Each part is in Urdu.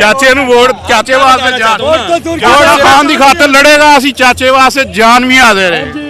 ਚਾਚੇ ਨੂੰ ਵੋਟ, ਚਾਚੇ ਵਾਸਤੇ ਜਾਨ, ਜਿਹੜਾ ਖਾਨ ਦੀ ਖਾਤਰ ਲੜੇਗਾ ਅਸੀਂ ਚਾਚੇ ਵਾਸਤੇ ਜਾਨ ਵੀ ਹਾਜ਼ਰ ਹੈ।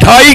2.5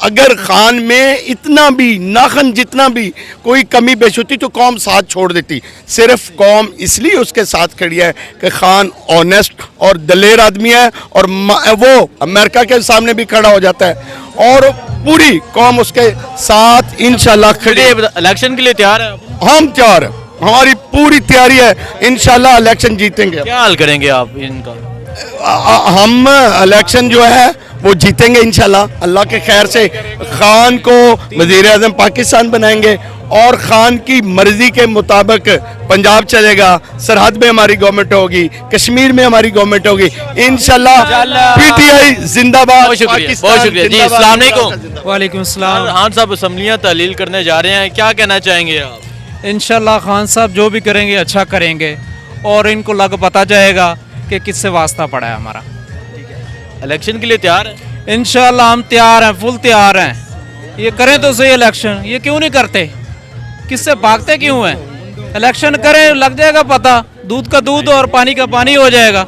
اگر خان میں اتنا بھی ناخن جتنا بھی کوئی کمی بیش ہوتی تو قوم ساتھ چھوڑ دیتی. صرف قوم اس لیے اس کے ساتھ کھڑی ہے کہ خان آنیسٹ اور دلیر آدمی ہے, اور وہ امریکہ کے سامنے بھی کھڑا ہو جاتا ہے, اور پوری قوم اس کے ساتھ انشاءاللہ کھڑی ہے. الیکشن کے لیے تیار ہے؟ ہم تیار ہیں, ہماری پوری تیاری ہے, انشاءاللہ الیکشن جیتیں گے. کیا حل کریں گے آپ ان کا؟ ہم الیکشن جو ہے وہ جیتیں گے انشاءاللہ, اللہ کے خیر سے. خان کو وزیر اعظم پاکستان بنائیں گے, اور خان کی مرضی کے مطابق پنجاب چلے گا, سرحد میں ہماری گورنمنٹ ہوگی, کشمیر میں ہماری گورنمنٹ ہوگی انشاءاللہ. پی ٹی آئی زندہ باد. بہت شکریہ, بہت شکریہ جی. السلام علیکم. وعلیکم السلام. خان صاحب اسمبلیاں تحلیل کرنے جا رہے ہیں, کیا کہنا چاہیں گے آپ؟ انشاءاللہ خان صاحب جو بھی کریں گے اچھا کریں گے, اور ان کو لگ پتا جائے گا کہ کس سے واسطہ پڑا ہے ہمارا. الیکشن کے لیے تیار ہے؟ انشاءاللہ ہم تیار ہیں, فل تیار ہیں. یہ کریں تو صحیح الیکشن, یہ کیوں نہیں کرتے, کس سے بھاگتے کیوں ہیں؟ الیکشن کریں, لگ جائے گا پتہ, دودھ کا دودھ اور پانی کا پانی ہو جائے گا.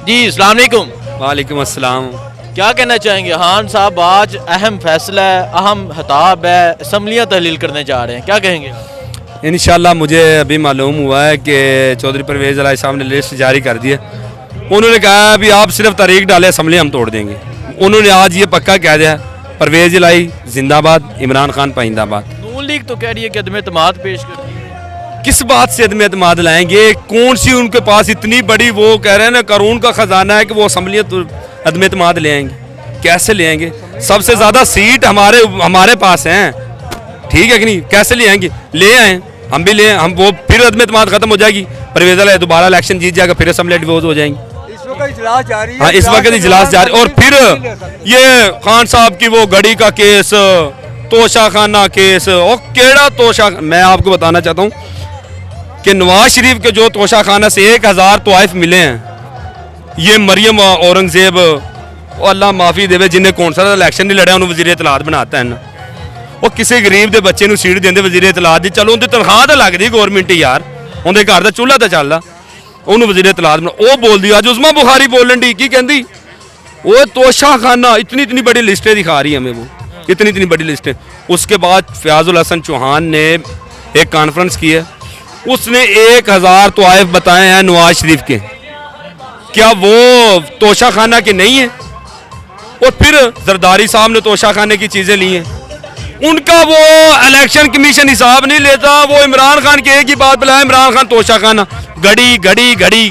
جی السلام علیکم. وعلیکم السلام. کیا کہنا چاہیں گے؟ خان صاحب آج اہم فیصلہ ہے, اہم خطاب ہے, اسمبلیاں تحلیل کرنے جا رہے ہیں, کیا کہیں گے؟ انشاءاللہ مجھے ابھی معلوم ہوا ہے کہ چودھری پرویز علیہ صاحب نے لسٹ جاری کر دی ہے. انہوں نے کہا ابھی آپ صرف تاریخ ڈالے, اسمبلی ہم توڑ دیں گے. انہوں نے آج یہ پکا کہہ دیا, پرویز الہی زندہ باد, عمران خان پائندہ باد. نون لیگ تو کہہ رہی ہے کہ عدم اعتماد پیش کر دی ہے. کس بات سے عدم اعتماد لائیں گے؟ کون سی ان کے پاس اتنی بڑی, وہ کہہ رہے ہیں نا قارون کا خزانہ ہے, کہ وہ اسمبلیاں عدم اعتماد لے آئیں گے؟ کیسے لے آئیں گے؟ سب سے زیادہ سیٹ ہمارے پاس ہیں, ٹھیک ہے کہ نہیں؟ کیسے لے آئیں گے؟ لے آئیں, ہم بھی لے, ہم وہ پھر عدم اعتماد ختم ہو جائے گی, پرویز الہی دوبارہ الیکشن جیت جائے گا, پھر اسمبلی ڈیوز ہو جائیں گی. ہاں اس وقت اجلاس جاری, اور پھر یہ خان صاحب کی وہ گڑی کا کیس, توشہ خانہ کیس, اور کیڑا توشہ. میں آپ کو بتانا چاہتا ہوں کہ نواز شریف کے جو توشہ خانہ سے 1000 طوائف ملے ہیں, یہ مریم اورنگزیب, وہ اللہ معافی دے, جنہیں کون سا الیکشن نہیں لڑیا انہوں وزیر اطلاعات بناتا ہے نا. وہ کسی غریب دے بچے نو سیٹ دیندے وزیر اطلاعات دی, چلو اندر تنخواہ تو لگ دی گورنمنٹ یار, اندر گھر دا چولہا تو چل رہا, انہوں وزیر اطلاعات بنا. وہ بول دی آج عظما بخاری بولن دی, کی کہندی وہ توشہ خانہ اتنی بڑی لسٹیں دکھا رہی ہے ہمیں, وہ اتنی بڑی لسٹیں. اس کے بعد فیاض الحسن چوہان نے ایک کانفرنس کی ہے, اس نے 1000 طوائف بتائے ہیں نواز شریف کے, کیا وہ توشہ خانہ کے نہیں ہیں؟ اور پھر زرداری صاحب نے توشہ خانے کی چیزیں لی ہیں, ان کا وہ الیکشن کمیشن حساب نہیں لیتا, وہ عمران خان کی ایک ہی بات بلائے, عمران خان توشہ خانہ, گڑی.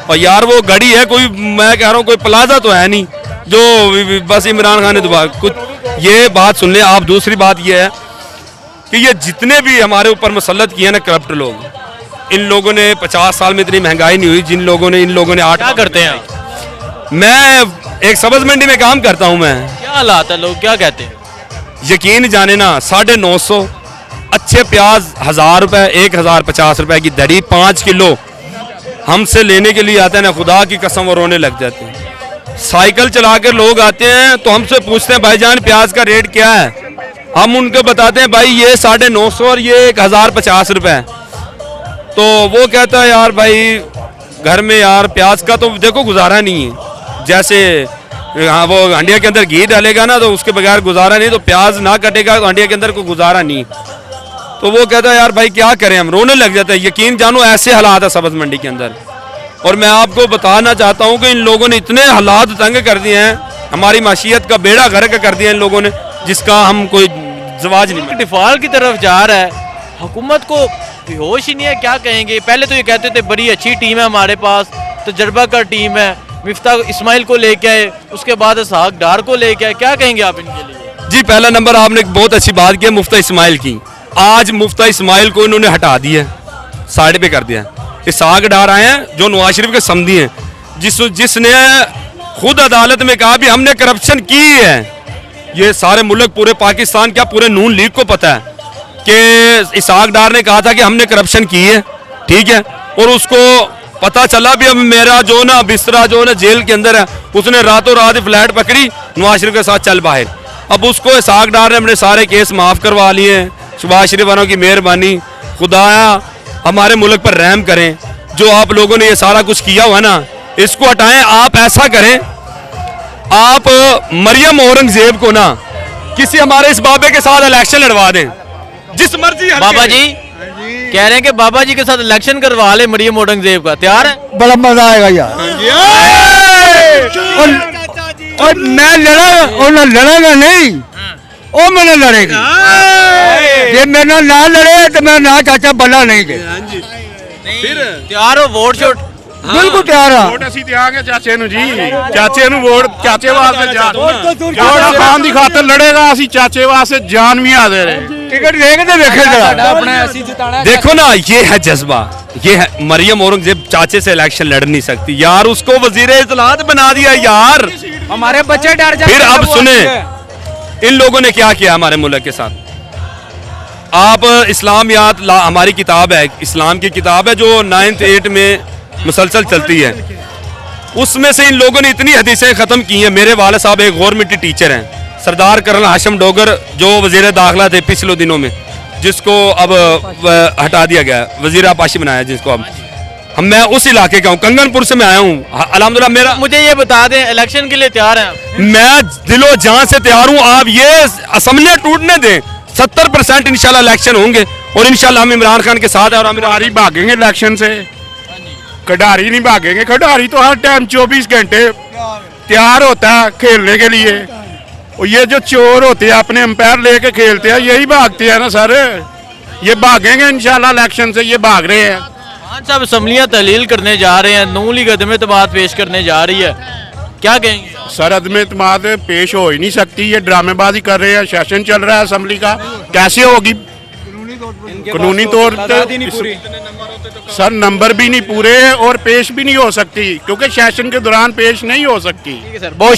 اور یار وہ گڑی ہے کوئی, میں کہہ رہا ہوں کوئی پلازا تو ہے نہیں جو بس عمران خان نے دوبارہ کچھ. یہ بات سن لیں آپ. دوسری بات یہ ہے کہ یہ جتنے بھی ہمارے اوپر مسلط کیے ہیں نا کرپٹ لوگ, ان لوگوں نے 50 سال میں اتنی مہنگائی نہیں ہوئی, ان لوگوں نے 8. کیا کرتے ہیں آپ؟ میں ایک سبز منڈی میں کام کرتا ہوں. میں کیا حالات ہے, لوگ کیا کہتے ہیں؟ یقین جانے نا 950 اچھے پیاز 1000 روپے, 1050 روپے کی دڑی 5 کلو ہم سے لینے کے لیے آتے ہیں نا, خدا کی قسم وہ رونے لگ جاتے ہیں. سائیکل چلا کر لوگ آتے ہیں تو ہم سے پوچھتے ہیں بھائی جان پیاز کا ریٹ کیا ہے, ہم ان کو بتاتے ہیں بھائی یہ 950 اور یہ 1050 روپے. تو وہ کہتا ہے یار بھائی گھر میں یار پیاز کا تو دیکھو گزارا نہیں ہے, جیسے ہاں وہ ہنڈیا کے اندر گھی ڈالے گا نا تو اس کے بغیر گزارا نہیں, تو پیاز نہ کٹے گا تو ہنڈیا کے اندر کوئی گزارا نہیں. تو وہ کہتا ہے یار بھائی کیا کریں, ہم رونے لگ جاتے ہیں. یقین جانو ایسے حالات ہے سبز منڈی کے اندر. اور میں آپ کو بتانا چاہتا ہوں کہ ان لوگوں نے اتنے حالات تنگ کر دیے ہیں, ہماری معیشت کا بیڑا غرق کر دیا ان لوگوں نے, جس کا ہم کوئی زواج نہیں. ڈیفالٹ کی طرف جا رہا ہے, حکومت کو ہوش ہی نہیں ہے, کیا کہیں گے؟ پہلے تو یہ کہتے تھے بڑی اچھی ٹیم ہے ہمارے پاس, تجربہ کار ٹیم ہے, مفتاح اسماعیل کو لے کے آئے, اس کے بعد اسحاق ڈار کو لے کے آئے, کیا کہیں گے آپ ان کے لیے؟ جی پہلا نمبر آپ نے بہت اچھی بات کی مفتاح اسماعیل کی. آج مفتاح اسماعیل کو انہوں نے ہٹا دیا, سائڈ پہ کر دیا. اسحاق ڈار آئے ہیں جو نواز شریف کے سمدھی ہیں, جس نے خود عدالت میں کہا بھی ہم نے کرپشن کی ہے. یہ سارے ملک پورے پاکستان کیا پورے نون لیگ کو پتہ ہے کہ اسحاق ڈار نے کہا تھا کہ ہم نے کرپشن کی ہے, ٹھیک ہے, اور اس کو پتہ چلا بھی اب میرا جو نا بسترا جو نا جیل کے اندر ہے, اس نے راتوں رات فلیٹ پکڑی, نواز شریف کے ساتھ چل باہر. اب اس کو اسحاق ڈار نے اپنے سارے کیس معاف کروا لیے ہیں. شہباز شریف والوں کی مہربانی, خدایا ہمارے ملک پر رحم کریں. جو آپ لوگوں نے یہ سارا کچھ کیا ہوا نا اس کو ہٹائیں. آپ ایسا کریں آپ مریم اورنگزیب کو نا کسی ہمارے اس بابے کے ساتھ الیکشن لڑوا دیں جس مرضی حلقے بابا میں۔ جی کہہ رہے ہیں کہ بابا جی کے ساتھ الیکشن کروا لے مریم اورنگزیب کا، تیار ہے؟ بڑا مزہ آئے گا یار اور میں لڑا گا نہیں وہ میں لڑے گی جی میرے نہ لڑے تو میں نہ چاچا بلا نہیں جی تیار ہو ووٹ شوٹ؟ بالکل تیار ہاں ਵੋਟ ਅਸੀਂ ਦਿਆਂਗੇ ਚਾਚੇ ਨੂੰ ਜੀ ਚਾਚੇ ਨੂੰ ਵੋਟ ਚਾਚੇ ਵਾਸਤੇ ਜਾਨ ਖਾਨ ਦੀ ਖਾਤਰ ਲੜੇਗਾ ਅਸੀਂ ਚਾਚੇ ਵਾਸਤੇ ਜਾਨ ਵੀ ਆਦੇ ਰਹੇ ٹکٹ دے کے تو ویکھے ذرا دیکھو نا یہ ہے جذبہ، یہ ہے مریم اورنگزیب چاچے سے الیکشن لڑ نہیں سکتی یار، اس کو وزیر اطلاعات بنا دیا یار۔ ہمارے بچے ڈر جاتے پھر اب سنیں ان لوگوں نے کیا کیا ہمارے ملک کے ساتھ۔ آپ اسلامیات ہماری کتاب ہے، اسلام کی کتاب ہے جو 9th 8 میں مسلسل چلتی ہے، اس میں سے ان لوگوں نے اتنی حدیثیں ختم کی ہیں۔ میرے والد صاحب ایک گورنمنٹ ٹیچر ہیں، سردار کرنل ہاشم ڈوگر جو وزیر داخلہ تھے پچھلے دنوں میں، جس کو اب ہٹا دیا گیا ہے، وزیر آباشی بنایا جس کو اب۔ میں اس علاقے کا ہوں، کنگن پور سے میں آیا ہوں الحمدللہ۔ میرا مجھے یہ بتا دیں الیکشن کے لیے تیار ہیں آپ؟ میں دل و جان سے تیار ہوں، آپ یہ اسمبلیاں ٹوٹنے دیں، 70% انشاءاللہ الیکشن ہوں گے اور انشاءاللہ ہم عمران خان کے ساتھ ہیں اور کھڈاری بھاگیں گے الیکشن سے، کھڈاری نہیں بھاگیں گے، کھڈاری تو ہر ٹائم 24 گھنٹے تیار ہوتا ہے کھیلنے کے لیے، اور یہ جو چور ہوتے ہیں اپنے امپائر لے کے کھیلتے ہیں یہی بھاگتے ہیں نا سر، یہ بھاگیں گے انشاءاللہ الیکشن سے، یہ بھاگ رہے ہیں۔ خان صاحب اسمبلیاں تحلیل کرنے جا رہے ہیں، نون لیگ عدم اعتماد پیش کرنے جا رہی ہے، کیا کہیں گے؟ سر عدم اعتماد پیش ہو ہی نہیں سکتی، یہ ڈرامے بازی کر رہے ہیں، سیشن چل رہا ہے اسمبلی کا، کیسے ہوگی قانونی طور پہ؟ سر نمبر بھی نہیں پورے اور پیش بھی نہیں ہو سکتی کیونکہ سیشن کے دوران پیش نہیں ہو سکتی۔ سر بہت شکریہ۔